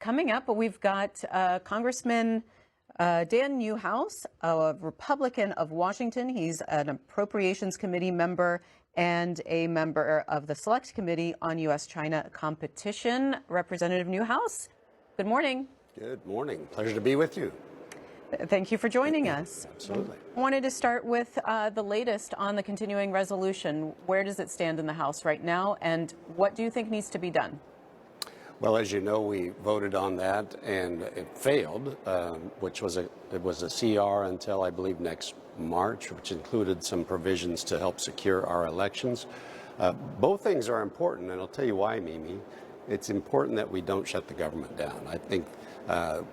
Coming up, we've got Congressman Dan Newhouse, a Republican of Washington. He's an Appropriations Committee member and a member of the Select Committee on U.S.-China Competition. Representative Newhouse, good morning. Good morning. Pleasure to be with you. Thank you for joining us. Absolutely. I wanted to start with the latest on the continuing resolution. Where does it stand in the House right now, and what do you think needs to be done? Well, as you know, we voted on that, and it failed, it was a CR until, I believe, next March, which included some provisions to help secure our elections. Both things are important, and I'll tell you why, Mimi. It's important that we don't shut the government down. I think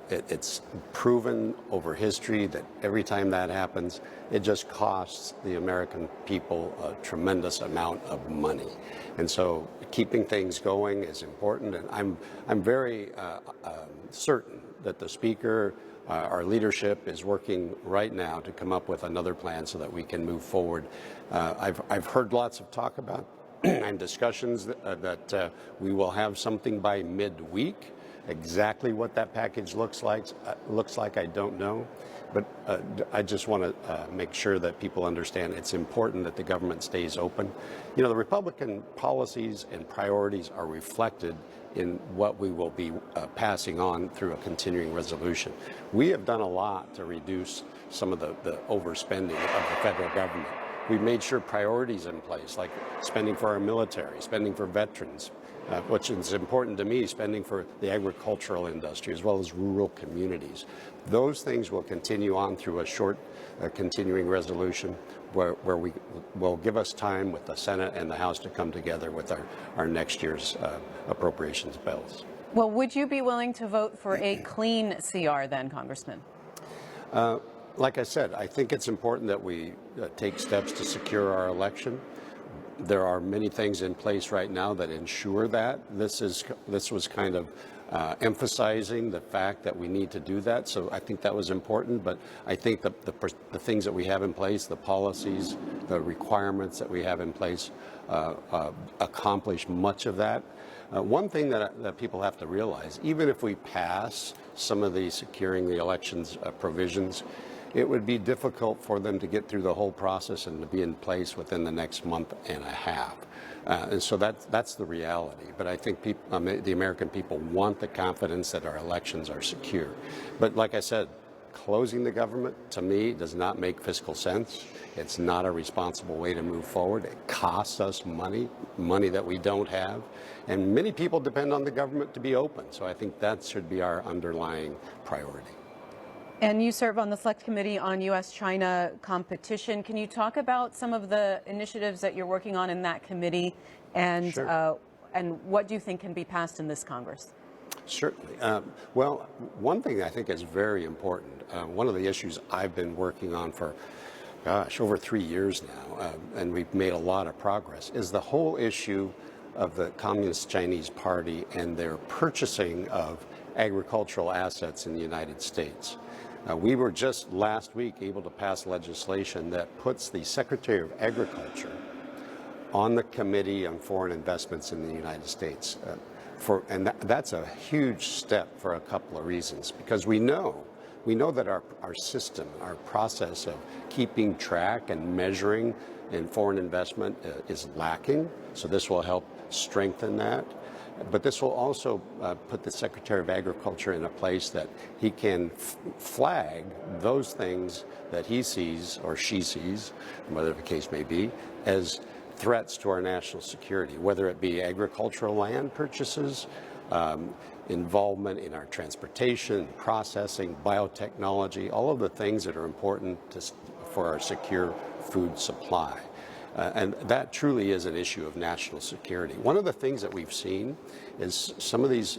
it's proven over history that every time that happens, it just costs the American people a tremendous amount of money. And so keeping things going is important, and I'm very certain that the Speaker, our leadership, is working right now to come up with another plan so that we can move forward. I've heard lots of talk about and discussions that we will have something by midweek. Exactly what that package looks like, I don't know. But I just want to make sure that people understand it's important that the government stays open. You know, the Republican policies and priorities are reflected in what we will be passing on through a continuing resolution. We have done a lot to reduce some of the overspending of the federal government. We've made sure priorities in place, like spending for our military, spending for veterans, which is important to me, spending for the agricultural industry as well as rural communities. Those things will continue on through a short continuing resolution where we will give us time with the Senate and the House to come together with our next year's appropriations bills. Well, would you be willing to vote for a clean CR then, Congressman? Like I said, I think it's important that we take steps to secure our election. There are many things in place right now that ensure that. This was kind of emphasizing the fact that we need to do that. So I think that was important. But I think the things that we have in place, the policies, the requirements that we have in place, accomplish much of that. One thing that people have to realize, even if we pass some of the securing the elections provisions, it would be difficult for them to get through the whole process and to be in place within the next month and a half. And so that's the reality. But I think the American people want the confidence that our elections are secure. But like I said, closing the government, to me, does not make fiscal sense. It's not a responsible way to move forward. It costs us money that we don't have. And many people depend on the government to be open. So I think that should be our underlying priority. And you serve on the Select Committee on U.S.-China Competition. Can you talk about some of the initiatives that you're working on in that committee, and Sure. And what do you think can be passed in this Congress? Certainly. Well, one thing I think is very important, one of the issues I've been working on for, over 3 years now, and we've made a lot of progress, is the whole issue of the Communist Chinese Party and their purchasing of agricultural assets in the United States. We were just last week able to pass legislation that puts the Secretary of Agriculture on the Committee on Foreign Investments in the United States. And that's a huge step for a couple of reasons, because we know that our system, our process of keeping track and measuring in foreign investment is lacking. So this will help strengthen that. But this will also put the Secretary of Agriculture in a place that he can flag those things that he sees or she sees, whatever the case may be, as threats to our national security, whether it be agricultural land purchases, involvement in our transportation, processing, biotechnology, all of the things that are important for our secure food supply. And that truly is an issue of national security. One of the things that we've seen is some of these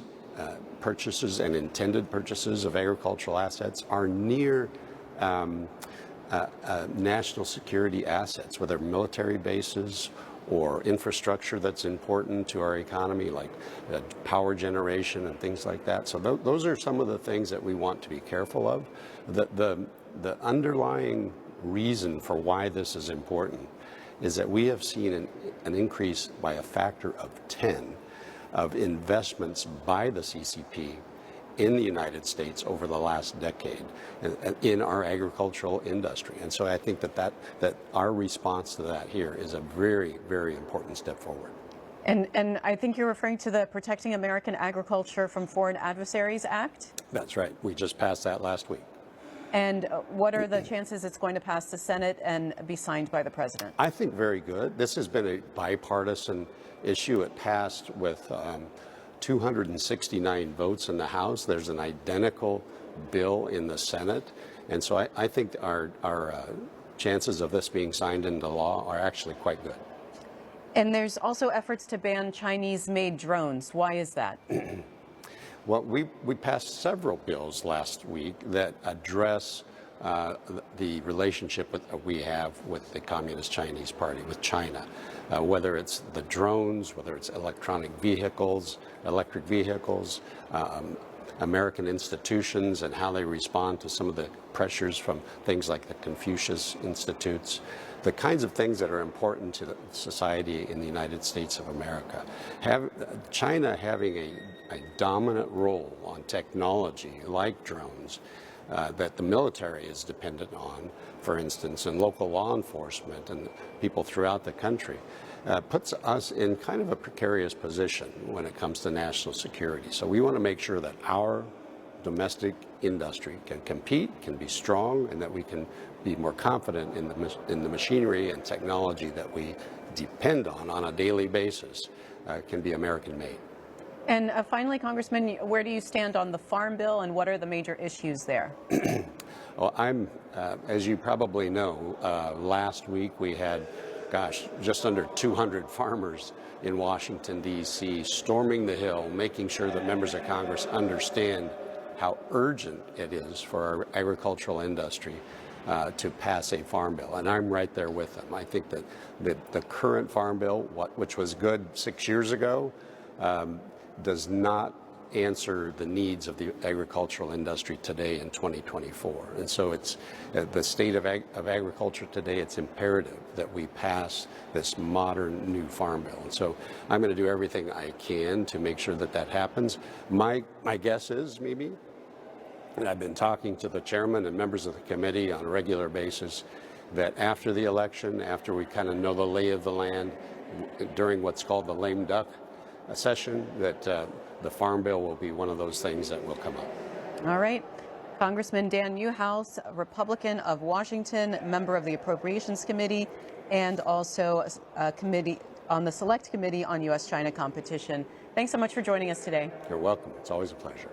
purchases and intended purchases of agricultural assets are near national security assets, whether military bases or infrastructure that's important to our economy, like power generation and things like that. So those are some of the things that we want to be careful of. The underlying reason for why this is important is that we have seen an increase by a factor of 10 of investments by the CCP in the United States over the last decade in our agricultural industry. And so I think that our response to that here is a very, very important step forward. And I think you're referring to the Protecting American Agriculture from Foreign Adversaries Act? That's right. We just passed that last week. And what are the chances it's going to pass the Senate and be signed by the president? I think very good. This has been a bipartisan issue. It passed with 269 votes in the House. There's an identical bill in the Senate. And so I think our chances of this being signed into law are actually quite good. And there's also efforts to ban Chinese-made drones. Why is that? Well, we passed several bills last week that address the relationship we have with the Communist Chinese Party, with China, whether it's the drones, whether it's electric vehicles, American institutions and how they respond to some of the pressures from things like the Confucius Institutes, the kinds of things that are important to society in the United States of America. China having a dominant role on technology like drones that the military is dependent on, for instance, and local law enforcement and people throughout the country, puts us in kind of a precarious position when it comes to national security. So we want to make sure that our domestic industry can compete, can be strong, and that we can be more confident in the machinery and technology that we depend on a daily basis can be American-made. And finally, Congressman, where do you stand on the Farm Bill, and what are the major issues there? Well, as you probably know, last week we had, just under 200 farmers in Washington, D.C., storming the Hill, making sure that members of Congress understand how urgent it is for our agricultural industry to pass a farm bill. And I'm right there with them. I think that the current farm bill, which was good 6 years ago, does not answer the needs of the agricultural industry today in 2024. And so it's the state of agriculture today, it's imperative that we pass this modern new farm bill. And so I'm going to do everything I can to make sure that that happens. My guess is, Mimi, and I've been talking to the chairman and members of the committee on a regular basis, that after the election, after we kind of know the lay of the land, during what's called the lame duck session, that the Farm Bill will be one of those things that will come up. All right. Congressman Dan Newhouse, Republican of Washington, member of the Appropriations Committee, and also a committee on the Select Committee on U.S.-China Competition. Thanks so much for joining us today. You're welcome. It's always a pleasure.